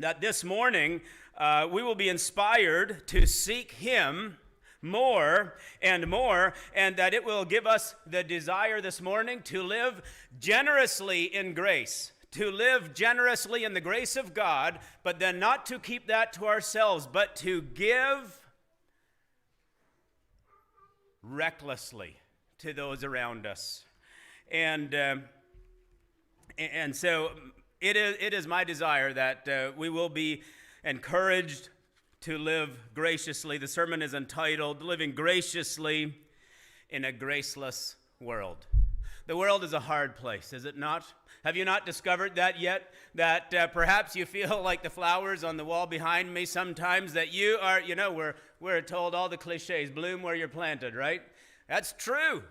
that this morning we will be inspired to seek Him more and more, and that it will give us the desire this morning to live generously in grace, to live generously in the grace of God, but then not to keep that to ourselves, but to give recklessly to those around us. And so it is my desire that we will be encouraged to live graciously. The sermon is entitled, Living Graciously in a Graceless World. The world is a hard place, is it not? Have you not discovered that yet? That perhaps you feel like the flowers on the wall behind me sometimes, that you are, we're told all the cliches, bloom where you're planted, right? That's true.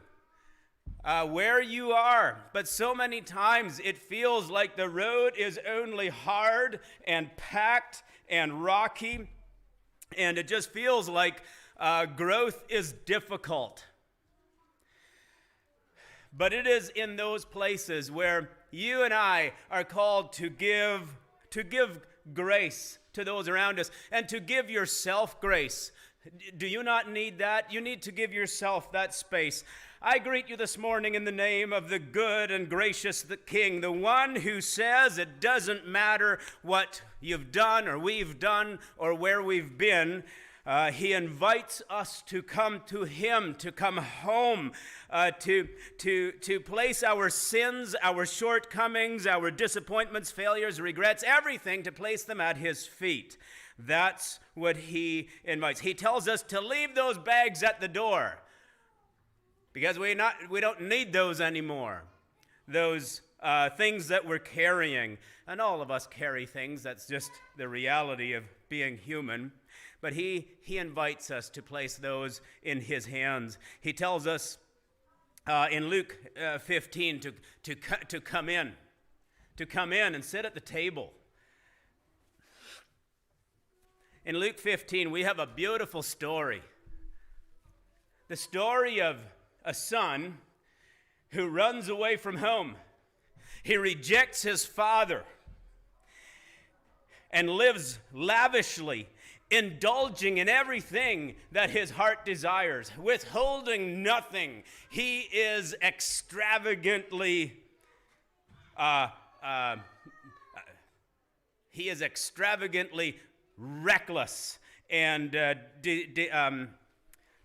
Where you are. But so many times it feels like the road is only hard and packed and rocky, and it just feels like growth is difficult. But it is in those places where you and I are called to give grace to those around us, and to give yourself grace. Do you not need that? You need to give yourself that space. I greet you this morning in the name of the good and gracious the King, the one who says it doesn't matter what you've done or we've done or where we've been. He invites us to come to Him, to come home, to place our sins, our shortcomings, our disappointments, failures, regrets, everything, to place them at His feet. That's what He invites. He tells us to leave those bags at the door, because we don't need those anymore. Those things that we're carrying, and all of us carry things. That's just the reality of being human. But He invites us to place those in His hands. He tells us in Luke 15 to come in and sit at the table. In Luke 15, we have a beautiful story. The story of a son who runs away from home. He rejects his father and lives lavishly, indulging in everything that his heart desires, withholding nothing. He is extravagantly reckless and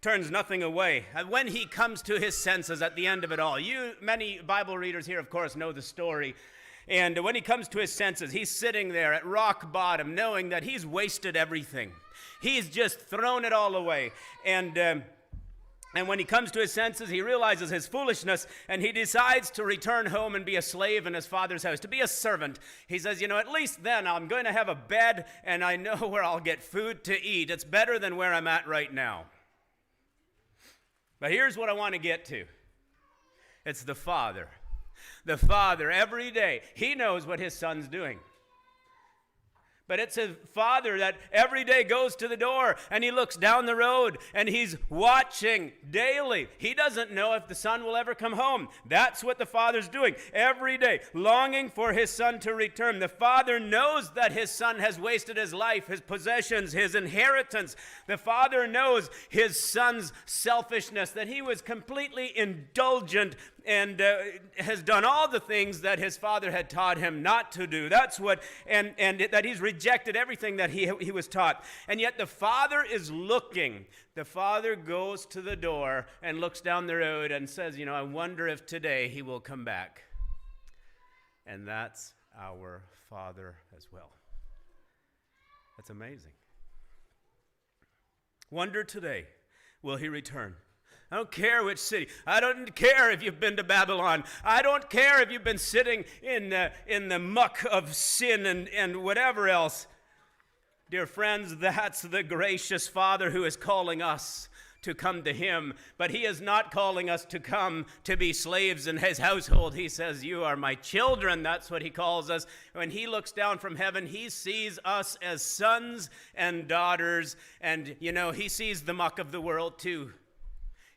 turns nothing away. When he comes to his senses at the end of it all, many Bible readers here, of course, know the story. And when he comes to his senses, he's sitting there at rock bottom, knowing that he's wasted everything. He's just thrown it all away. And when he comes to his senses, he realizes his foolishness, and he decides to return home and be a slave in his father's house, to be a servant. He says, at least then I'm going to have a bed, and I know where I'll get food to eat. It's better than where I'm at right now. But here's what I want to get to. It's the father. The father, every day, he knows what his son's doing. But it's a father that every day goes to the door and he looks down the road and he's watching daily. He doesn't know if the son will ever come home. That's what the father's doing every day, longing for his son to return. The father knows that his son has wasted his life, his possessions, his inheritance. The father knows his son's selfishness, that he was completely indulgent and has done all the things that his father had taught him not to do. That's what, and that he's rejected everything that he was taught. And yet the father is looking. The father goes to the door and looks down the road and says, I wonder if today he will come back. And that's our Father as well. That's amazing. Wonder today, will he return? I don't care which city. I don't care if you've been to Babylon. I don't care if you've been sitting in the muck of sin and whatever else. Dear friends, that's the gracious Father who is calling us to come to him. But he is not calling us to come to be slaves in his household. He says, you are my children. That's what he calls us. When he looks down from heaven, he sees us as sons and daughters. And, he sees the muck of the world too.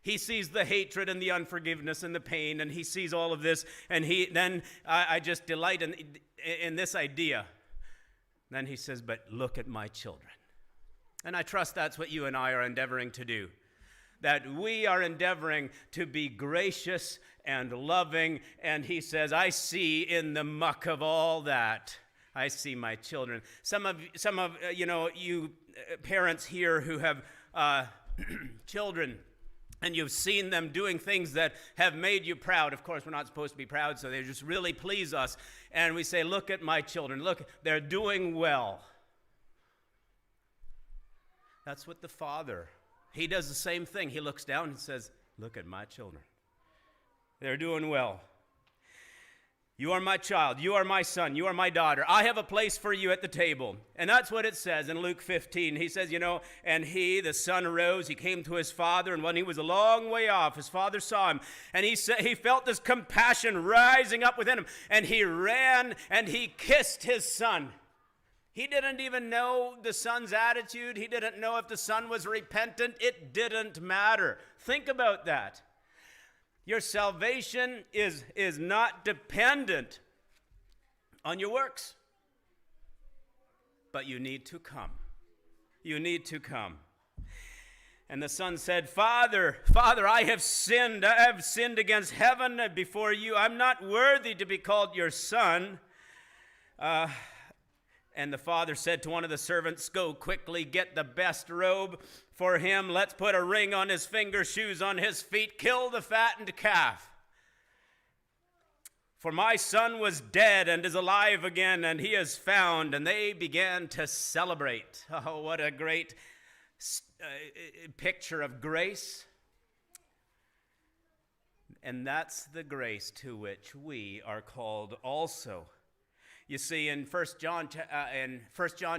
He sees the hatred and the unforgiveness and the pain, and he sees all of this. And I just delight in this idea Then he says, but look at my children. And I trust that's what you and I are endeavoring to do. That we are endeavoring to be gracious and loving. And he says, I see in the muck of all that, I see my children. Some of you parents here who have children, and you've seen them doing things that have made you proud. Of course, we're not supposed to be proud, so they just really please us. And we say, look at my children. Look, they're doing well. That's what the Father, he does the same thing. He looks down and says, look at my children. They're doing well. You are my child. You are my son. You are my daughter. I have a place for you at the table. And that's what it says in Luke 15. He says, and he, the son, arose. He came to his father. And when he was a long way off, his father saw him. And he felt this compassion rising up within him. And he ran and he kissed his son. He didn't even know the son's attitude. He didn't know if the son was repentant. It didn't matter. Think about that. Your salvation is not dependent on your works. But you need to come. You need to come. And the son said, Father, I have sinned. I have sinned against heaven and before you. I'm not worthy to be called your son. And the father said to one of the servants, go quickly, get the best robe for him. Let's put a ring on his finger, shoes on his feet, kill the fattened calf. For my son was dead and is alive again, and he is found. And they began to celebrate. Oh, what a great picture of grace. And that's the grace to which we are called also. You see, in 1 John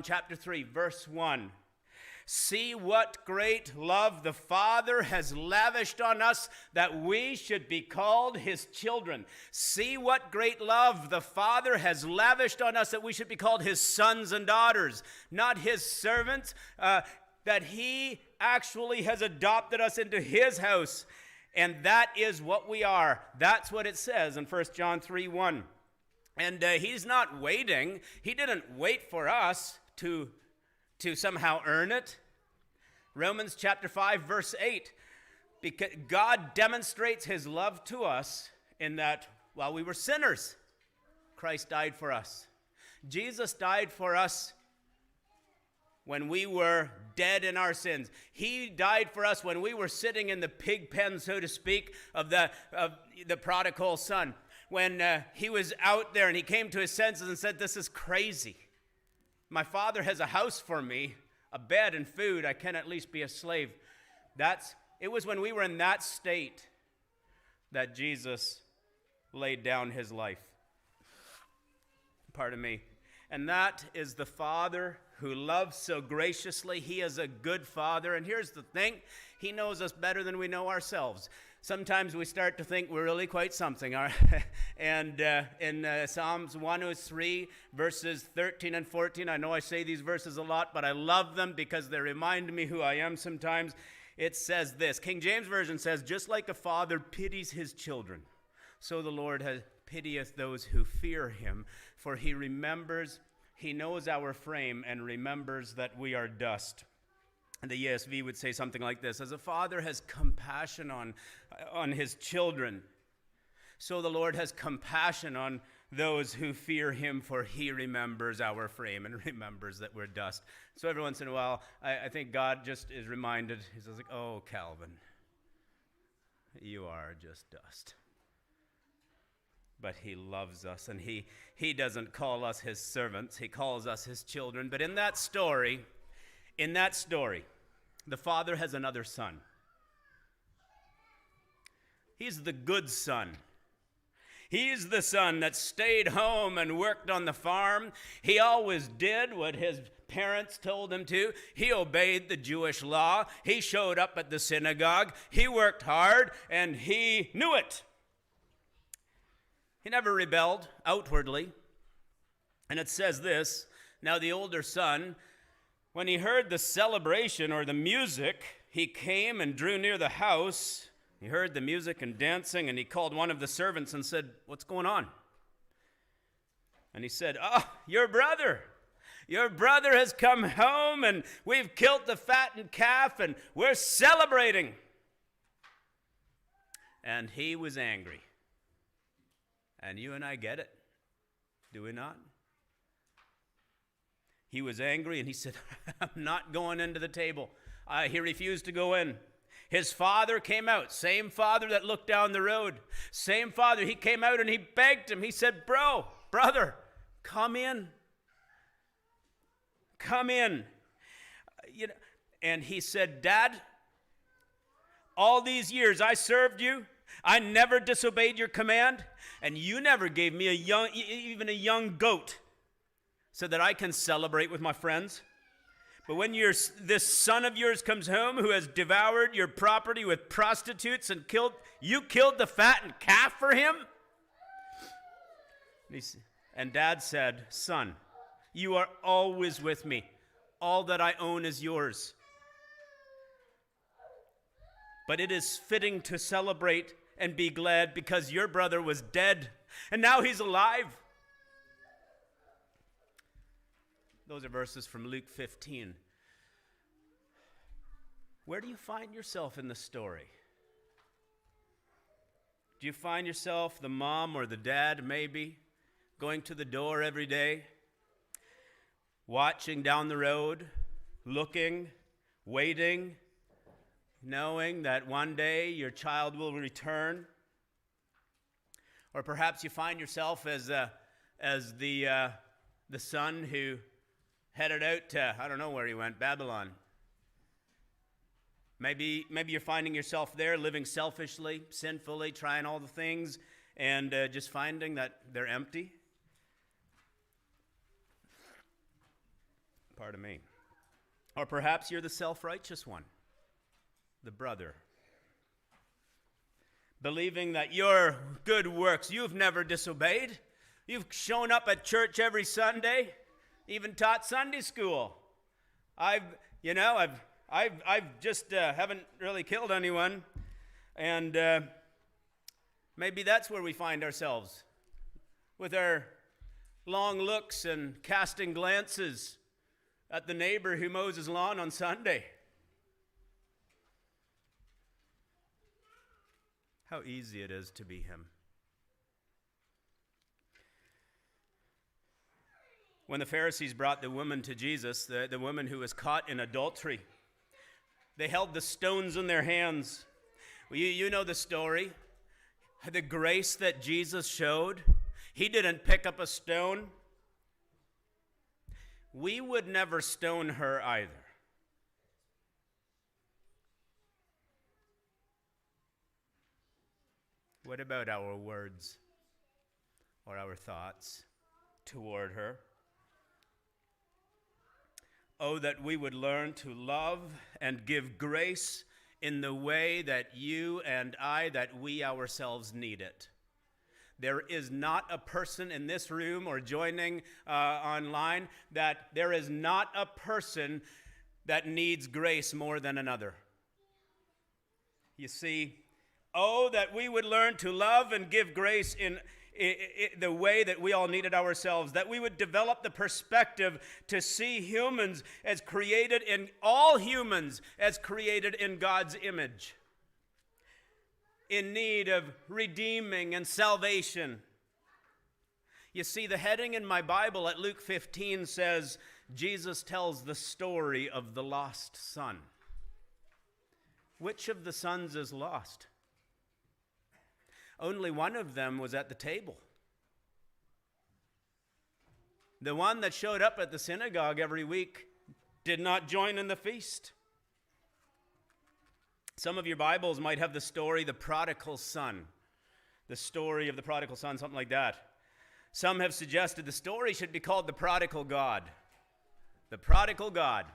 chapter 3, verse 1, see what great love the Father has lavished on us that we should be called his children. See what great love the Father has lavished on us that we should be called his sons and daughters, not his servants, that he actually has adopted us into his house. And that is what we are. That's what it says in 1 John 3:1. And he's not waiting. He didn't wait for us to somehow earn it. Romans chapter 5, verse 8. Because God demonstrates his love to us in that while we were sinners, Christ died for us. Jesus died for us when we were dead in our sins. He died for us when we were sitting in the pig pen, so to speak, of the prodigal son. When he was out there and he came to his senses and said, this is crazy. My father has a house for me, a bed and food. I can at least be a slave. It was when we were in that state that Jesus laid down his life. Pardon me. And that is the Father who loves so graciously. He is a good Father. And here's the thing. He knows us better than we know ourselves. Sometimes we start to think we're really quite something. And in Psalms 103, verses 13 and 14, I know I say these verses a lot, but I love them because they remind me who I am sometimes. It says this. King James Version says, just like a father pities his children, so the Lord pitieth those who fear him. For he knows our frame and remembers that we are dust. And the ESV would say something like this: as a father has compassion on his children, so the Lord has compassion on those who fear him, for he remembers our frame and remembers that we're dust. So every once in a while, I think God just is reminded. He's like, oh, Calvin, you are just dust. But he loves us, and he doesn't call us his servants. He calls us his children. But in that story, the father has another son. He's the good son. He's the son that stayed home and worked on the farm. He always did what his parents told him to. He obeyed the Jewish law. He showed up at the synagogue. He worked hard, and he knew it. He never rebelled outwardly. And it says this: now the older son, when he heard the celebration or the music, he came and drew near the house. He heard the music and dancing, and he called one of the servants and said, what's going on? And he said, your brother Your brother has come home, and we've killed the fattened calf, and we're celebrating. And he was angry. And you and I get it, do we not? He was angry, and he said, I'm not going into the table. He refused to go in. His father came out, same father that looked down the road, same father. He came out and he begged him. He said, brother, come in. Come in. And he said, Dad, all these years I served you. I never disobeyed your command, and you never gave me even a young goat so that I can celebrate with my friends. But when this son of yours comes home who has devoured your property with prostitutes and killed the fattened calf for him? And Dad said, Son, you are always with me. All that I own is yours. But it is fitting to celebrate and be glad because your brother was dead and now he's alive. Those are verses from Luke 15. Where do you find yourself in the story? Do you find yourself the mom or the dad, maybe, going to the door every day, watching down the road, looking, waiting, knowing that one day your child will return? Or perhaps you find yourself as the son who headed out to, I don't know where he went, Babylon. Maybe you're finding yourself there living selfishly, sinfully, trying all the things, and just finding that they're empty. Pardon me. Or perhaps you're the self-righteous one, the brother, believing that your good works, you've never disobeyed. You've shown up at church every Sunday, even taught Sunday school. I've just haven't really killed anyone. And maybe that's where we find ourselves, with our long looks and casting glances at the neighbor who mows his lawn on Sunday. How easy it is to be him. When the Pharisees brought the woman to Jesus, the woman who was caught in adultery, they held the stones in their hands. Well, you know the story. The grace that Jesus showed. He didn't pick up a stone. We would never stone her either. What about our words or our thoughts toward her? Oh, that we would learn to love and give grace in the way that you and I, that we ourselves need it. There is not a person in this room or joining online that there is not a person that needs grace more than another. You see, oh, that we would learn to love and give grace in the way that we all need it ourselves, that we would develop the perspective to see humans as created in, all humans as created in God's image, in need of redeeming and salvation. You see, the heading in my Bible at Luke 15 says, Jesus tells the story of the lost son. Which of the sons is lost? Only one of them was at the table. The one that showed up at the synagogue every week did not join in the feast. Some of your Bibles might have the story, the prodigal son. The story of the prodigal son, something like that. Some have suggested the story should be called the prodigal God. The prodigal God.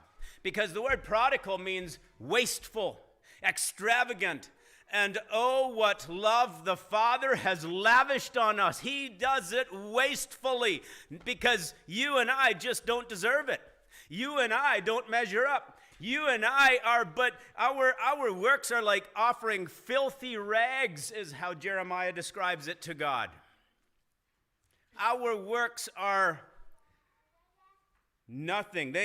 Because the word prodigal means wasteful, extravagant. And oh, what love the Father has lavished on us. He does it wastefully because you and I just don't deserve it. You and I don't measure up. You and I are, but our works are like offering filthy rags, is how Jeremiah describes it to God. Our works are Nothing.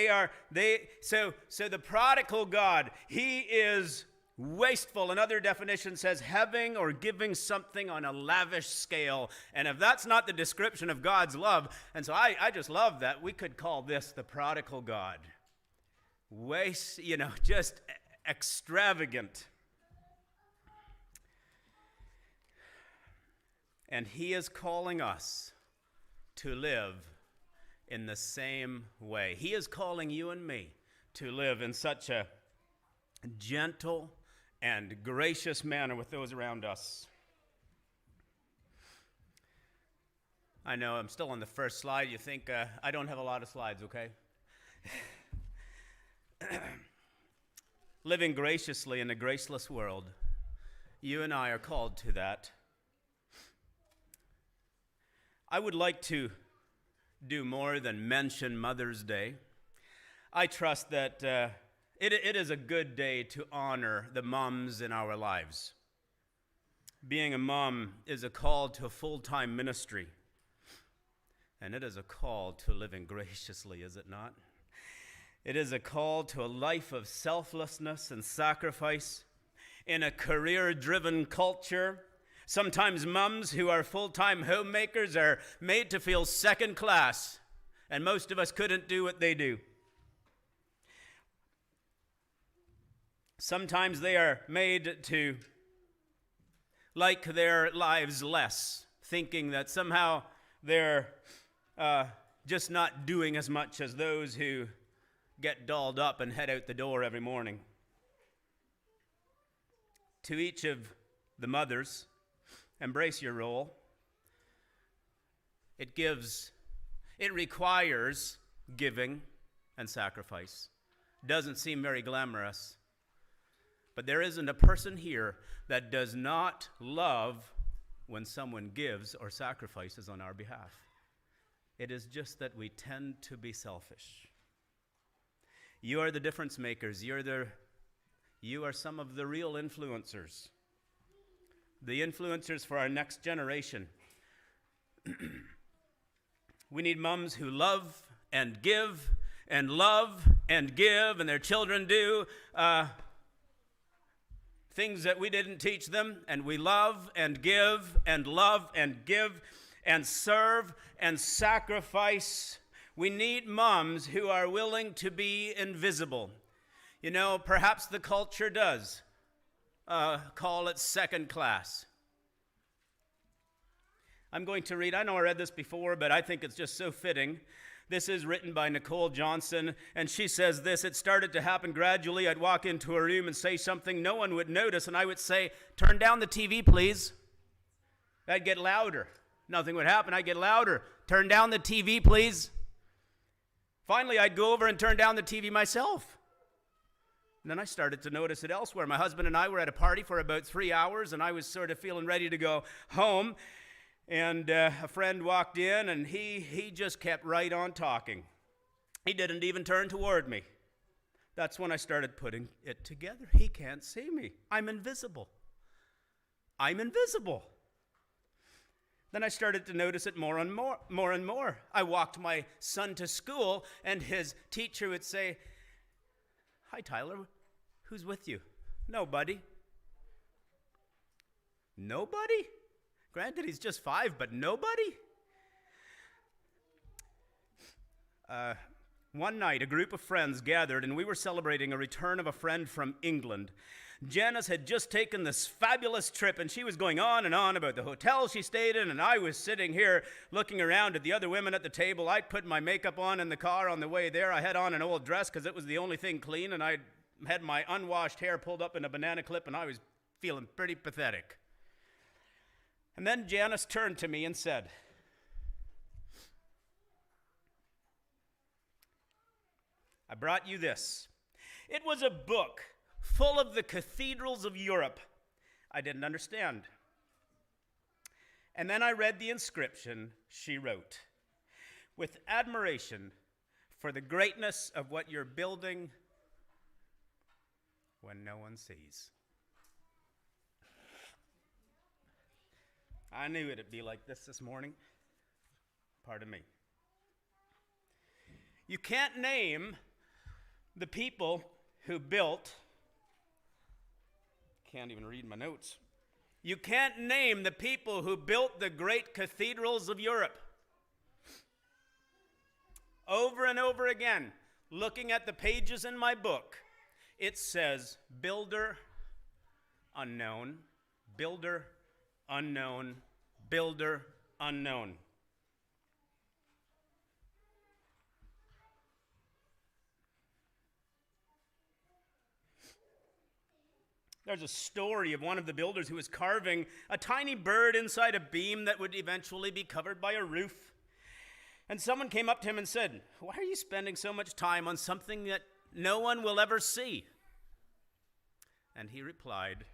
So the prodigal God, he is wasteful. Another definition says having or giving something on a lavish scale. And if that's not the description of God's love, and so I just love that, we could call this the prodigal God. Just extravagant. And he is calling us to live in the same way. He is calling you and me to live in such a gentle and gracious manner with those around us. I know I'm still on the first slide. You think I don't have a lot of slides, okay? Living graciously in a graceless world. You and I are called to that. I would like to do more than mention Mother's Day. I trust that it is a good day to honor the moms in our lives. Being a mom is a call to a full-time ministry, and it is a call to living graciously, is it not? It is a call to a life of selflessness and sacrifice in a career-driven culture. Sometimes moms who are full-time homemakers are made to feel second class, and most of us couldn't do what they do. Sometimes they are made to like their lives less, thinking that somehow they're just not doing as much as those who get dolled up and head out the door every morning. To each of the mothers, embrace your role. It requires giving and sacrifice. Doesn't seem very glamorous. But there isn't a person here that does not love when someone gives or sacrifices on our behalf. It is just that we tend to be selfish. You are the difference makers. You are some of the real influencers. The influencers for our next generation. We need moms who love and give and love and give, and their children do things that we didn't teach them, and we love and give and love and give and serve and sacrifice. We need moms who are willing to be invisible. Perhaps the culture does call it second class. I'm going to read, I know I read this before, but I think it's just so fitting. This is written by Nicole Johnson, and she says this: it started to happen gradually. I'd walk into a room and say something, no one would notice, and I would say, turn down the TV, please. I'd get louder. Nothing would happen. I'd get louder. Turn down the TV, please. Finally, I'd go over and turn down the TV myself. And then I started to notice it elsewhere. My husband and I were at a party for about 3 hours, and I was sort of feeling ready to go home. And a friend walked in, and he just kept right on talking. He didn't even turn toward me. That's when I started putting it together. He can't see me. I'm invisible. I'm invisible. Then I started to notice it more and more. I walked my son to school, and his teacher would say, "Hi, Tyler, who's with you?" "Nobody." Nobody? Granted, he's just 5, but nobody? One night, a group of friends gathered, and we were celebrating a return of a friend from England. Janice had just taken this fabulous trip, and she was going on and on about the hotel she stayed in, and I was sitting here looking around at the other women at the table. I'd put my makeup on in the car on the way there. I had on an old dress because it was the only thing clean, and I had my unwashed hair pulled up in a banana clip, and I was feeling pretty pathetic. And then Janice turned to me and said, "I brought you this." It was a book full of the cathedrals of Europe. I didn't understand. And then I read the inscription she wrote. "With admiration for the greatness of what you're building when no one sees." I knew it'd be like this morning. Pardon me. You can't name the people who built, can't even read my notes. You can't name the people who built the great cathedrals of Europe. Over and over again, looking at the pages in my book, it says, builder unknown, builder unknown, builder unknown. There's a story of one of the builders who was carving a tiny bird inside a beam that would eventually be covered by a roof. And someone came up to him and said, "Why are you spending so much time on something that no one will ever see?" And he replied,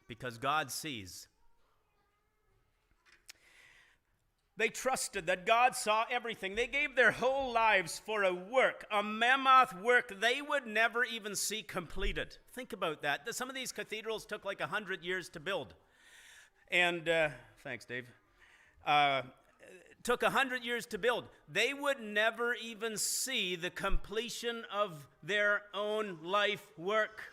"Because God sees." They trusted that God saw everything. They gave their whole lives for a work, a mammoth work they would never even see completed. Think about that. Some of these cathedrals took like 100 years to build. And, thanks, Dave. Took 100 years to build. They would never even see the completion of their own life work.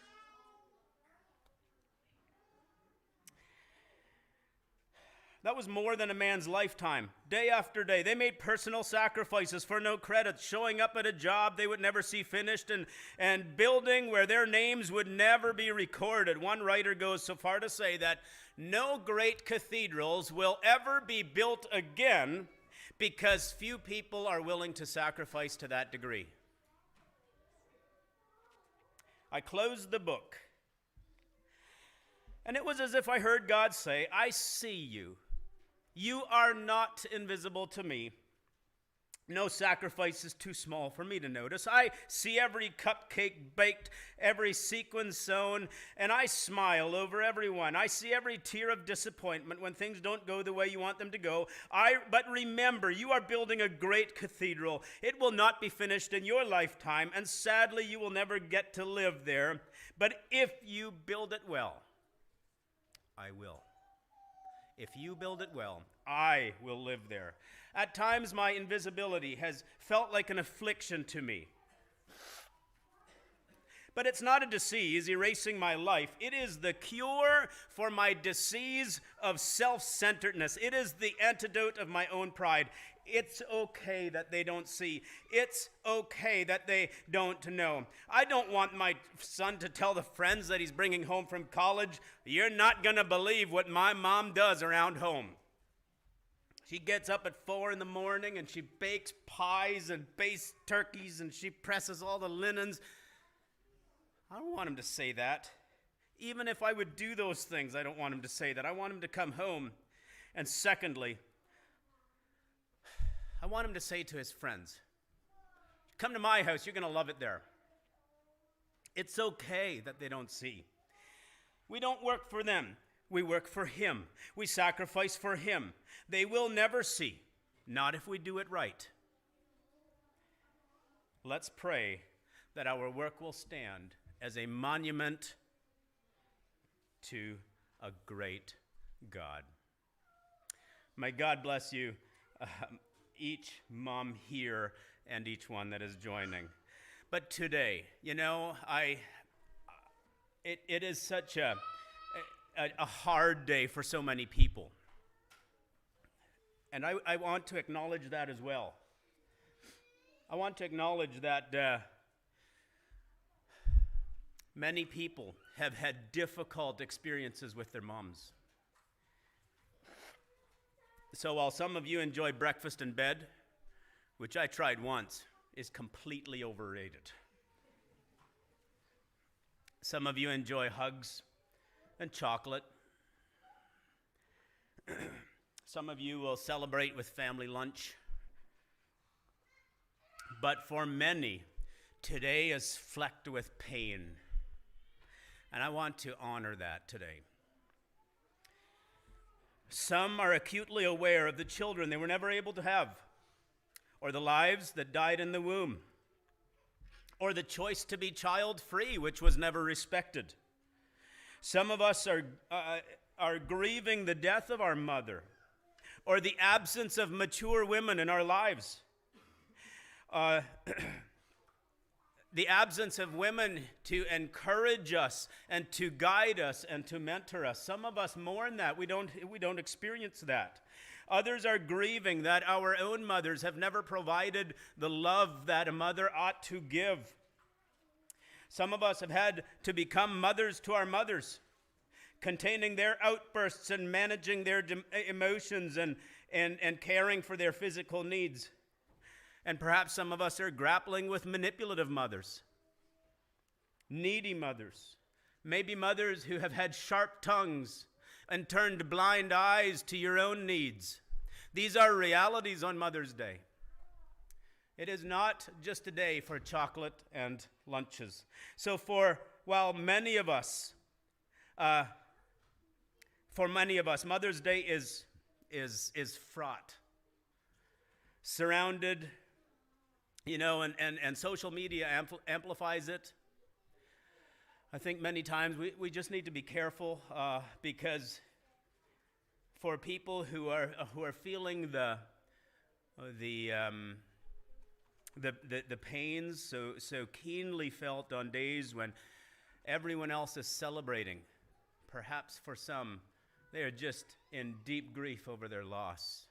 That was more than a man's lifetime. Day after day, they made personal sacrifices for no credit, showing up at a job they would never see finished and building where their names would never be recorded. One writer goes so far to say that no great cathedrals will ever be built again because few people are willing to sacrifice to that degree. I closed the book, and it was as if I heard God say, "I see you. You are not invisible to me. No sacrifice is too small for me to notice. I see every cupcake baked, every sequin sewn, and I smile over everyone. I see every tear of disappointment when things don't go the way you want them to go. But remember, you are building a great cathedral. It will not be finished in your lifetime, and sadly, you will never get to live there. But if you build it well, I will. If you build it well, I will live there. At times, my invisibility has felt like an affliction to me. But it's not a disease erasing my life. It is the cure for my disease of self-centeredness. It is the antidote of my own pride. It's okay that they don't see. It's okay that they don't know. I don't want my son to tell the friends that he's bringing home from college, "You're not going to believe what my mom does around home. She gets up at 4 in the morning and she bakes pies and bastes turkeys and she presses all the linens." I don't want him to say that. Even if I would do those things, I don't want him to say that. I want him to come home. And secondly, I want him to say to his friends, "Come to my house, you're going to love it there." It's okay that they don't see. We don't work for them. We work for him. We sacrifice for him. They will never see, not if we do it right. Let's pray that our work will stand as a monument to a great God. May God bless you, each mom here and each one that is joining. But today, it is such a hard day for so many people. And I want to acknowledge that as well. I want to acknowledge that many people have had difficult experiences with their moms. So while some of you enjoy breakfast in bed, which I tried once, is completely overrated. Some of you enjoy hugs and chocolate. Some of you will celebrate with family lunch. But for many, today is flecked with pain. And I want to honor that today. Some are acutely aware of the children they were never able to have, or the lives that died in the womb, or the choice to be child-free, which was never respected. Some of us are grieving the death of our mother, or the absence of mature women in our lives. The absence of women to encourage us and to guide us and to mentor us. Some of us mourn that. We don't experience that. Others are grieving that our own mothers have never provided the love that a mother ought to give. Some of us have had to become mothers to our mothers, containing their outbursts and managing their emotions and caring for their physical needs. And perhaps some of us are grappling with manipulative mothers, needy mothers, maybe mothers who have had sharp tongues and turned blind eyes to your own needs. These are realities on Mother's Day. It is not just a day for chocolate and lunches. So while many of us, Mother's Day is fraught, surrounded, and social media amplifies it. I think many times we just need to be careful because for people who are feeling the pains so keenly felt on days when everyone else is celebrating, perhaps for some they are just in deep grief over their loss.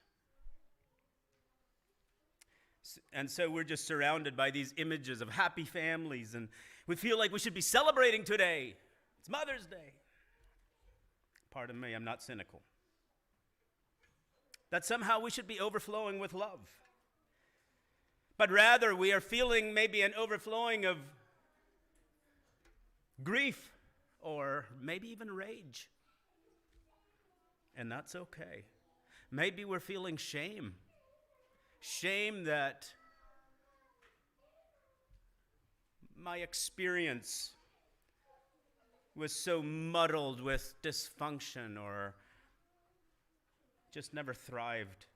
And so we're just surrounded by these images of happy families, and we feel like we should be celebrating today. It's Mother's Day. Pardon me, I'm not cynical. That somehow we should be overflowing with love. But rather, we are feeling maybe an overflowing of grief or maybe even rage. And that's okay. Maybe we're feeling shame. Shame that my experience was so muddled with dysfunction or just never thrived.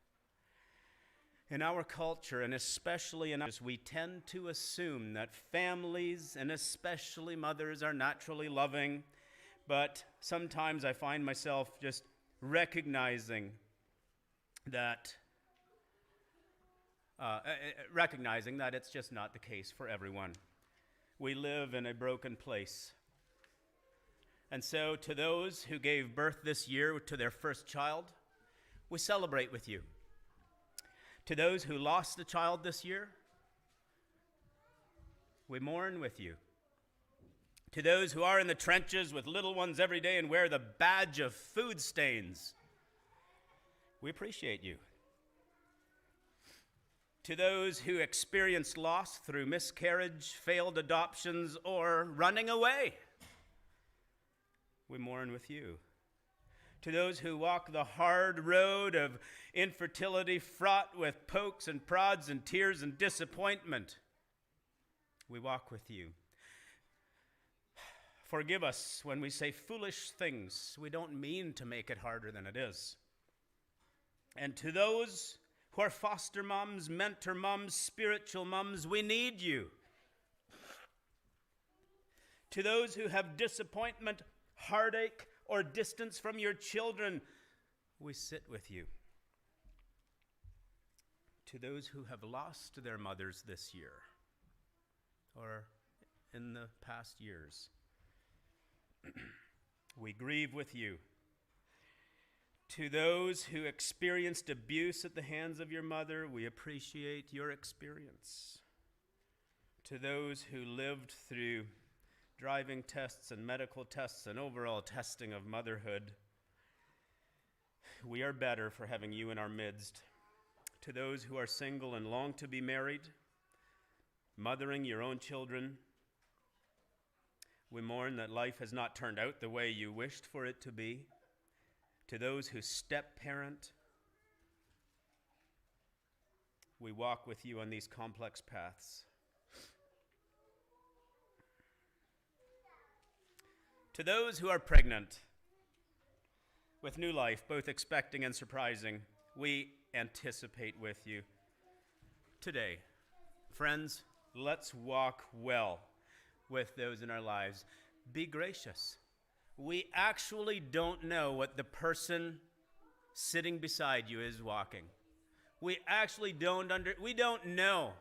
In our culture, and especially in ours, we tend to assume that families, and especially mothers, are naturally loving. But sometimes I find myself just recognizing that it's just not the case for everyone. We live in a broken place. And so to those who gave birth this year to their first child, we celebrate with you. To those who lost a child this year, we mourn with you. To those who are in the trenches with little ones every day and wear the badge of food stains, we appreciate you. To those who experienced loss through miscarriage, failed adoptions, or running away, we mourn with you. To those who walk the hard road of infertility fraught with pokes and prods and tears and disappointment, we walk with you. Forgive us when we say foolish things. We don't mean to make it harder than it is. And to those who are foster moms, mentor moms, spiritual moms, we need you. To those who have disappointment, heartache, or distance from your children, we sit with you. To those who have lost their mothers this year or in the past years, we grieve with you. To those who experienced abuse at the hands of your mother, we appreciate your experience. To those who lived through driving tests and medical tests and overall testing of motherhood, we are better for having you in our midst. To those who are single and long to be married, mothering your own children, we mourn that life has not turned out the way you wished for it to be. To those who step-parent, we walk with you on these complex paths. To those who are pregnant with new life, both expecting and surprising, we anticipate with you today. Friends, let's walk well with those in our lives. Be gracious. We actually don't know what the person sitting beside you is walking. We actually don't know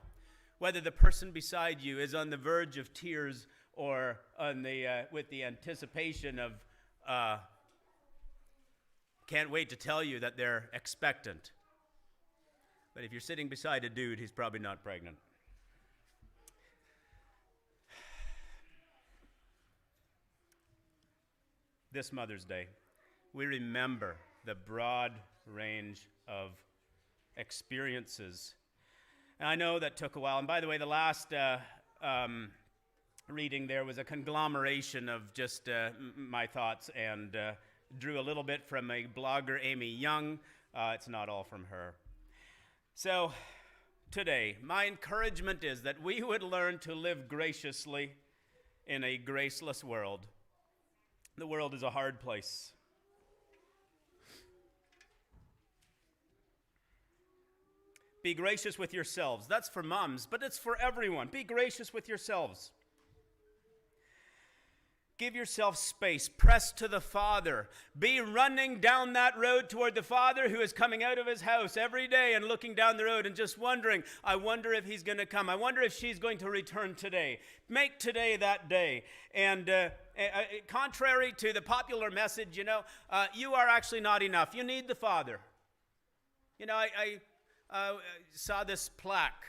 whether the person beside you is on the verge of tears or on the with the anticipation of can't wait to tell you that they're expectant. But if you're sitting beside a dude, he's probably not pregnant. This Mother's Day, we remember the broad range of experiences. And I know that took a while. And by the way, the last reading there was a conglomeration of just my thoughts and drew a little bit from a blogger, Amy Young. It's not all from her. So today, my encouragement is that we would learn to live graciously in a graceless world. The world is a hard place. Be gracious with yourselves. That's for moms, but it's for everyone. Be gracious with yourselves. Give yourself space. Press to the Father. Be running down that road toward the Father who is coming out of his house every day and looking down the road and just wondering, I wonder if he's going to come. I wonder if she's going to return today. Make today that day. And contrary to the popular message, you are actually not enough. You need the Father. I saw this plaque,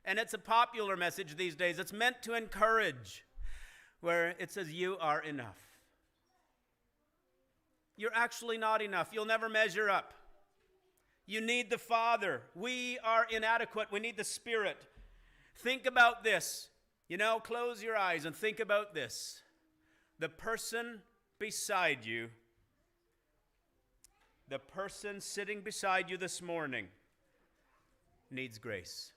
and it's a popular message these days. It's meant to encourage, where it says, you are enough. You're actually not enough. You'll never measure up. You need the Father. We are inadequate. We need the Spirit. Think about this. Close your eyes and think about this. The person beside you, the person sitting beside you this morning, needs grace.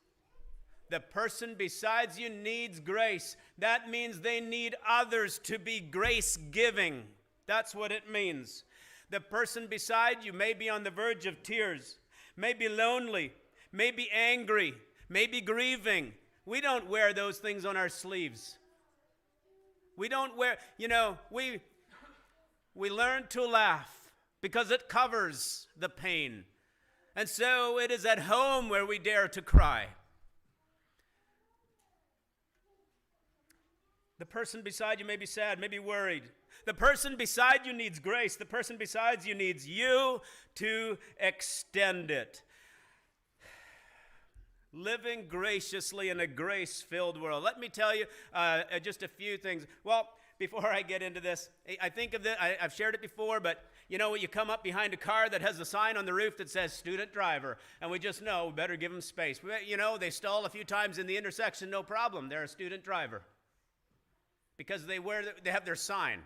The person besides you needs grace. That means they need others to be grace-giving. That's what it means. The person beside you may be on the verge of tears, may be lonely, may be angry, may be grieving. We don't wear those things on our sleeves. We don't wear, we learn to laugh because it covers the pain. And so it is at home where we dare to cry. The person beside you may be sad, may be worried. The person beside you needs grace. The person beside you needs you to extend it. Living graciously in a grace-filled world. Let me tell you just a few things. Well, before I get into this, I think of this. I've shared it before, but you come up behind a car that has a sign on the roof that says student driver, and we just know we better give them space. They stall a few times in the intersection, no problem. They're a student driver because they have their sign.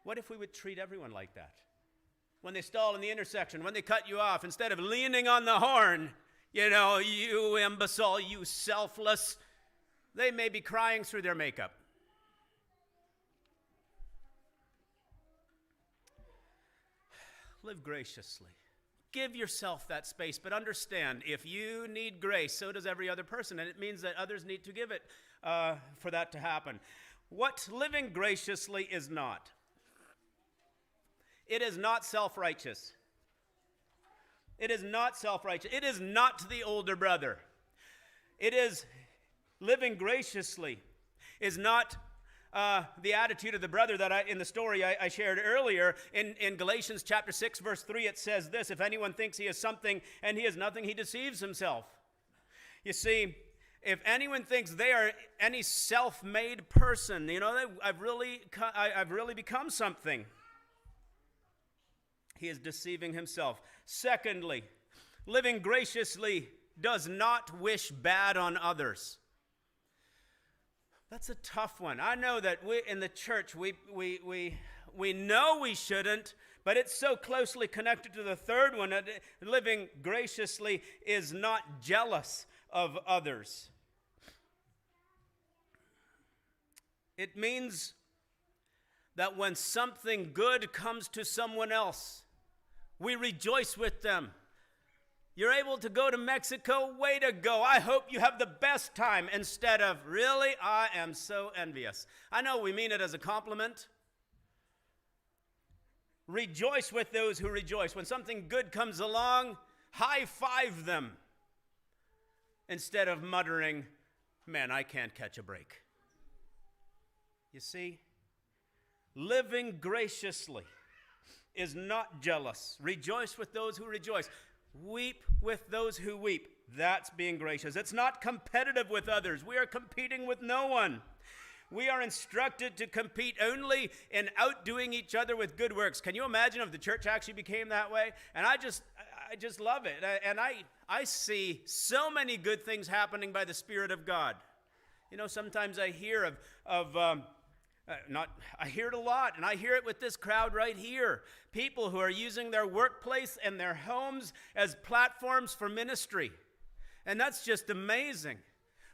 What if we would treat everyone like that? When they stall in the intersection, when they cut you off, instead of leaning on the horn, you imbecile, you selfless, they may be crying through their makeup. Live graciously. Give yourself that space, but understand, if you need grace, so does every other person, and it means that others need to give it for that to happen. What living graciously is not. It is not self-righteous. It is not self-righteous. It is not the older brother. It is living graciously is not the attitude of the brother that in the story I shared earlier. In Galatians chapter 6, verse 3, it says this: if anyone thinks he is something and he is nothing, he deceives himself. You see, if anyone thinks they are any self-made person, I've really become something, he is deceiving himself. Secondly, living graciously does not wish bad on others. That's a tough one. I know that we in the church, we know we shouldn't, but it's so closely connected to the third one. Living graciously is not jealous of others. It means that when something good comes to someone else, we rejoice with them. You're able to go to Mexico? Way to go. I hope you have the best time, instead of, really, I am so envious. I know we mean it as a compliment. Rejoice with those who rejoice. When something good comes along, high five them instead of muttering, man, I can't catch a break. You see, living graciously is not jealous. Rejoice with those who rejoice. Weep with those who weep. That's being gracious. It's not competitive with others. We are competing with no one. We are instructed to compete only in outdoing each other with good works. Can you imagine if the church actually became that way? And I just love it. And I see so many good things happening by the Spirit of God. You know, sometimes I hear I hear it a lot, and I hear it with this crowd right here. People who are using their workplace and their homes as platforms for ministry. And that's just amazing.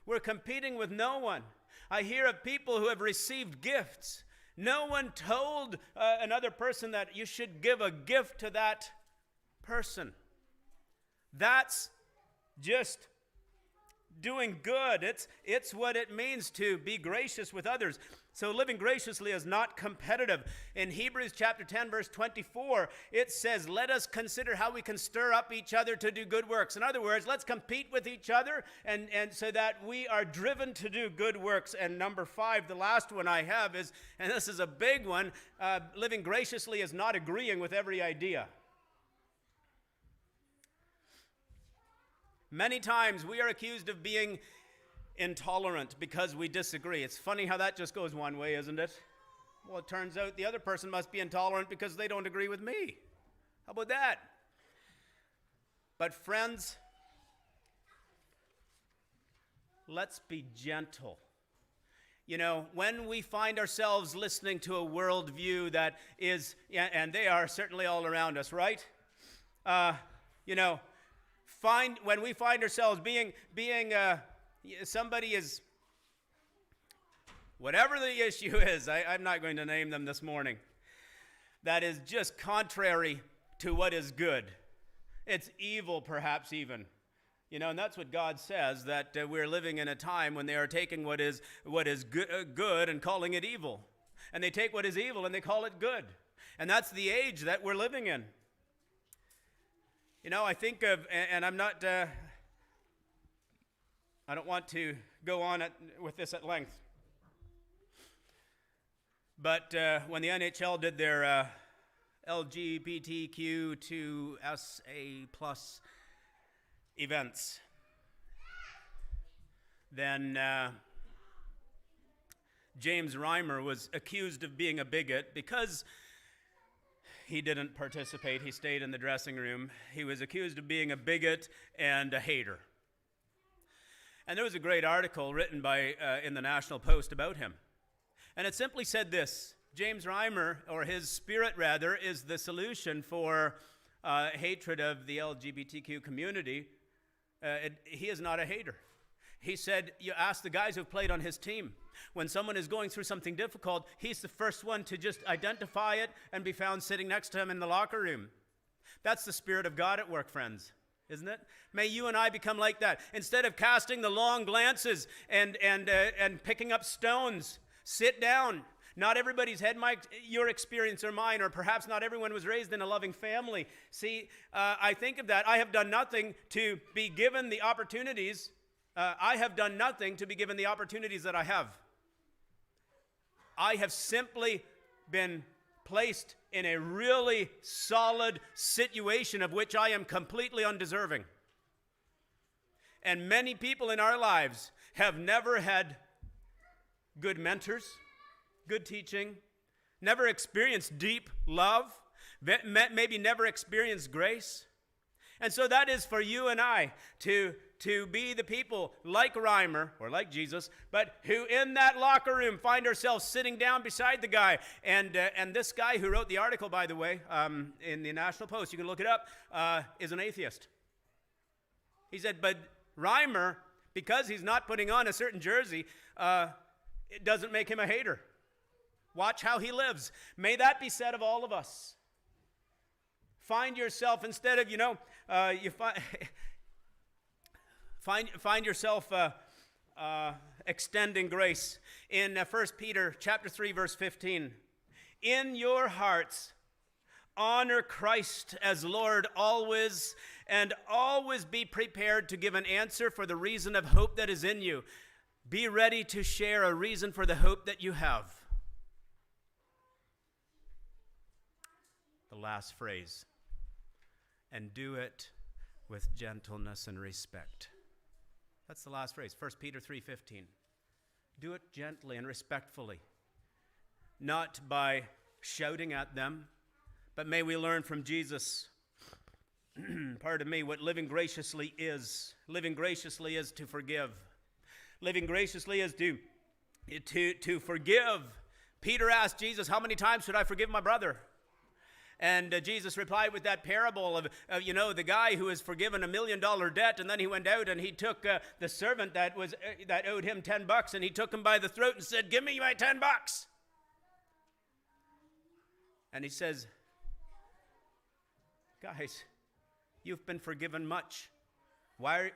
We're competing with no one. I hear of people who have received gifts. No one told another person that you should give a gift to that person. That's just doing good. It's what it means to be gracious with others. So living graciously is not competitive. In Hebrews chapter 10, verse 24, it says, let us consider how we can stir up each other to do good works. In other words, let's compete with each other and so that we are driven to do good works. And number 5, the last one I have is, and this is a big one, living graciously is not agreeing with every idea. Many times we are accused of being intolerant because we disagree. It's funny how that just goes one way, isn't it? Well, it turns out the other person must be intolerant because they don't agree with me. How about that? But friends, let's be gentle. You know, when we find ourselves listening to a worldview that is, and they are certainly all around us, right? When we find ourselves being somebody is, whatever the issue is, I'm not going to name them this morning, that is just contrary to what is good. It's evil, perhaps even. You know, and that's what God says, that we're living in a time when they are taking what is good and calling it evil. And they take what is evil and they call it good. And that's the age that we're living in. You know, I think of, and I'm not, I don't want to go on with this at length. But when the NHL did their LGBTQ2SA plus events, then James Reimer was accused of being a bigot because he didn't participate. He stayed in the dressing room. He was accused of being a bigot and a hater. And there was a great article written in the National Post about him. And it simply said this: James Reimer, or his spirit rather, is the solution for hatred of the LGBTQ community. He is not a hater. He said, you ask the guys who've played on his team, when someone is going through something difficult, he's the first one to just identify it and be found sitting next to him in the locker room. That's the Spirit of God at work, friends, isn't it? May you and I become like that. Instead of casting the long glances and picking up stones, sit down. Not everybody's had your experience or mine, or perhaps not everyone was raised in a loving family. See, I think of that. I have done nothing to be given the opportunities. I have done nothing to be given the opportunities that I have. I have simply been placed in a really solid situation of which I am completely undeserving. And many people in our lives have never had good mentors, good teaching, never experienced deep love, maybe never experienced grace. And so that is for you and I to be the people like Reimer, or like Jesus, but who in that locker room find ourselves sitting down beside the guy. And this guy who wrote the article, by the way, in the National Post, you can look it up, is an atheist. He said, but Reimer, because he's not putting on a certain jersey, it doesn't make him a hater. Watch how he lives. May that be said of all of us. Find yourself, instead of, find yourself extending grace. In 1 Peter chapter 3, verse 15, in your hearts Honor Christ as Lord always, and always be prepared to give an answer for the reason of hope that is in you. Be ready to share a reason for the hope that you have. The last phrase, and do it with gentleness and respect. That's the last phrase, 1 Peter 3:15. Do it gently and respectfully, not by shouting at them, but may we learn from Jesus, pardon me, what living graciously is. Living graciously is to forgive. Living graciously is to forgive. Peter asked Jesus, how many times should I forgive my brother? And Jesus replied with that parable of the guy who was forgiven $1 million debt, and then he went out and he took the servant that owed him $10, and he took him by the throat and said, give me my $10. And he says, guys, you've been forgiven much.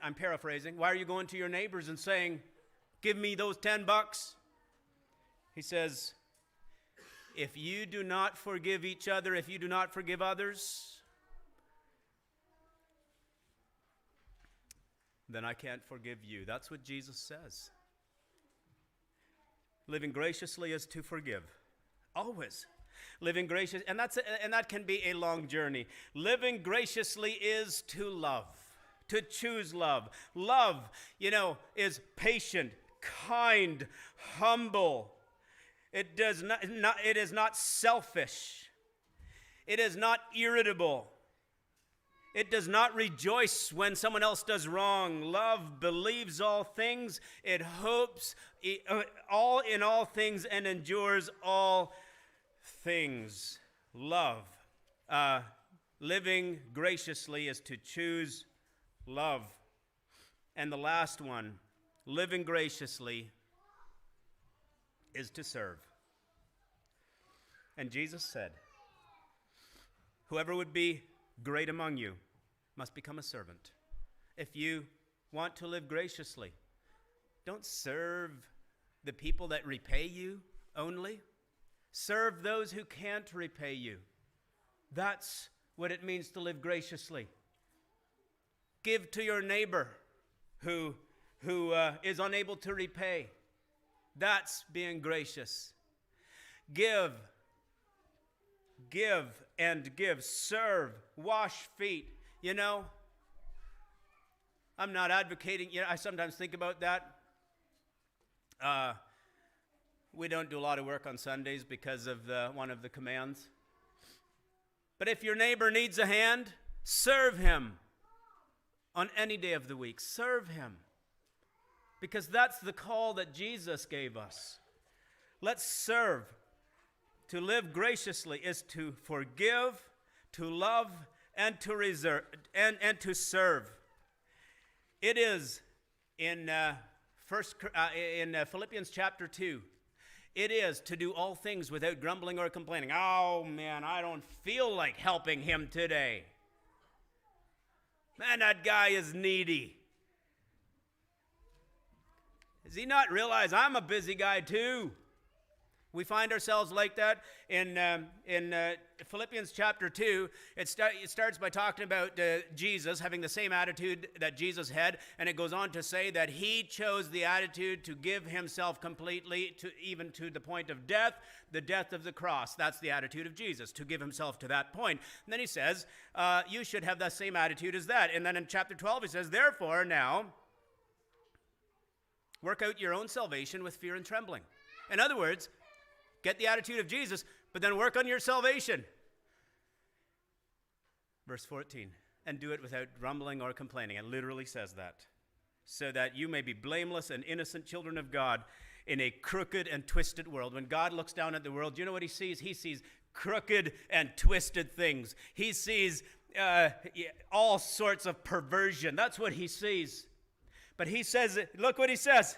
I'm paraphrasing. Why are you going to your neighbors and saying, give me those $10? He says, if you do not forgive each other, if you do not forgive others, then I can't forgive you. That's what Jesus says. Living graciously is to forgive. Always. Living gracious, and that can be a long journey. Living graciously is to love, to choose love. Love, is patient, kind, humble. It is not selfish. It is not irritable. It does not rejoice when someone else does wrong. Love believes all things. It hopes in all things and endures all things. Love. Living graciously is to choose love. And the last one, living graciously, is to serve. And Jesus said, whoever would be great among you must become a servant. If you want to live graciously, don't serve the people that repay you only. Serve those who can't repay you. That's what it means to live graciously. Give to your neighbor who is unable to repay. That's being gracious. Give and give. Serve. Wash feet. I'm not advocating. I sometimes think about that. We don't do a lot of work on Sundays because of one of the commands. But if your neighbor needs a hand, serve him on any day of the week. Serve him. Because that's the call that Jesus gave us. Let's serve. To live graciously is to forgive, to love, and to reserve, and to serve. It is in Philippians chapter 2. It is to do all things without grumbling or complaining. Oh man, I don't feel like helping him today. Man, that guy is needy. Does he not realize I'm a busy guy too? We find ourselves like that in Philippians chapter 2. It starts by talking about Jesus having the same attitude that Jesus had, and it goes on to say that he chose the attitude to give himself completely, even to the point of death, the death of the cross. That's the attitude of Jesus, to give himself to that point. And then he says, you should have the same attitude as that. And then in chapter 12 he says, therefore now, work out your own salvation with fear and trembling. In other words, get the attitude of Jesus, but then work on your salvation. Verse 14, and do it without grumbling or complaining. It literally says that. So that you may be blameless and innocent children of God in a crooked and twisted world. When God looks down at the world, do you know what he sees? He sees crooked and twisted things. He sees all sorts of perversion. That's what he sees. But he says, look what he says.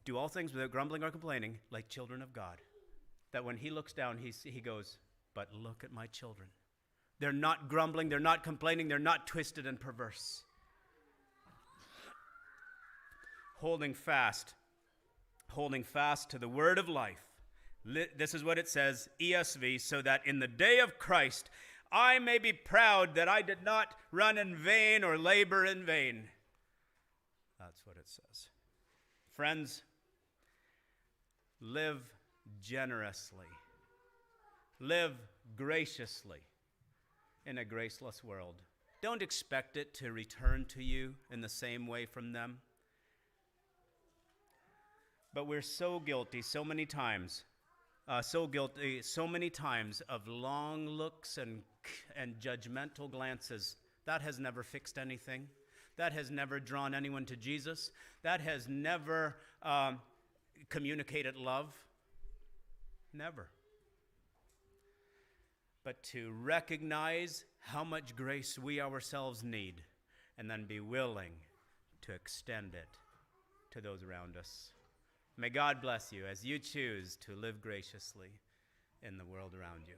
Do all things without grumbling or complaining, like children of God. That when he looks down, he goes, but look at my children. They're not grumbling, they're not complaining, they're not twisted and perverse. Holding fast to the word of life. This is what it says, ESV, so that in the day of Christ I may be proud that I did not run in vain or labor in vain. That's what it says. Friends, live generously. Live graciously in a graceless world. Don't expect it to return to you in the same way from them. But we're so guilty so many times of long looks and judgmental glances. That has never fixed anything. That has never drawn anyone to Jesus. That has never communicated love. Never. But to recognize how much grace we ourselves need and then be willing to extend it to those around us. May God bless you as you choose to live graciously in the world around you.